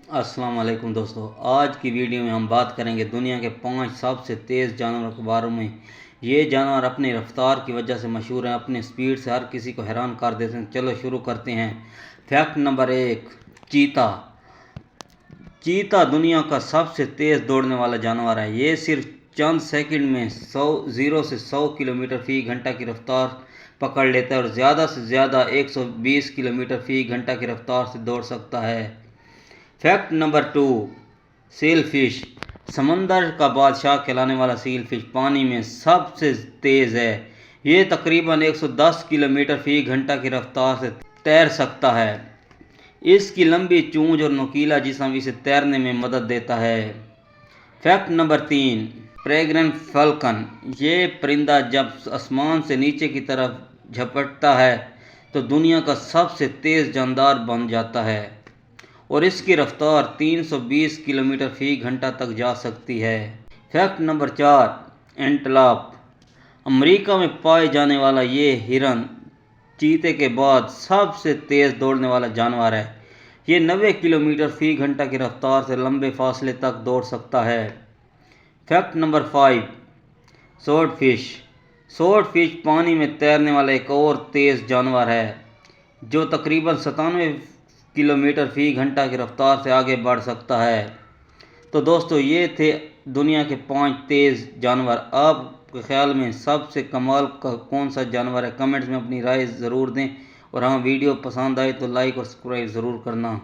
अस्सलाम वालेकुम दोस्तों, आज की वीडियो में हम बात करेंगे दुनिया के 5 सबसे तेज़ जानवरों के बारे में। ये जानवर अपनी रफ्तार की वजह से मशहूर हैं, अपनी स्पीड से हर किसी को हैरान कर देते हैं। चलो शुरू करते हैं। फैक्ट नंबर 1, चीता। चीता दुनिया का सबसे तेज़ दौड़ने वाला जानवर है। ये सिर्फ चंद सेकंड में 0 से 100 किलोमीटर फ़ी घंटा की रफ्तार पकड़ लेता है और ज़्यादा से ज़्यादा 120 किलोमीटर फ़ी घंटा की रफ्तार से दौड़ सकता है। Fact number 2, seal fish. समंदर का बादशाह कहलाने वाला सील फिश पानी में सबसे तेज़ है। ये तकरीबन 110 किलोमीटर फ़ी घंटा की रफ्तार से तैर सकता है। इसकी लंबी चोंच और नुकीला जिस्म इसे तैरने में मदद देता है। Fact number 3, peregrine falcon. ये परिंदा जब आसमान से नीचे की तरफ झपटता है तो दुनिया का सबसे तेज़ जानदार बन जाता है और इसकी रफ्तार 320 किलोमीटर फ़ी घंटा तक जा सकती है। Fact number 4, antelope. अमेरिका में पाए जाने वाला ये हिरन चीते के बाद सबसे तेज़ दौड़ने वाला जानवर है। ये 90 किलोमीटर फ़ी घंटा की रफ्तार से लंबे फासले तक दौड़ सकता है। Fact number 5, sword fish. Sword fish पानी में तैरने वाला एक और तेज़ जानवर है जो तकरीबन 97 किलोमीटर फ़ी घंटा की रफ्तार से आगे बढ़ सकता है। तो दोस्तों, ये थे दुनिया के 5 तेज़ जानवर। आपके ख्याल में सबसे कमाल का कौन सा जानवर है? कमेंट्स में अपनी राय ज़रूर दें और हाँ, वीडियो पसंद आए तो लाइक और सब्सक्राइब ज़रूर करना।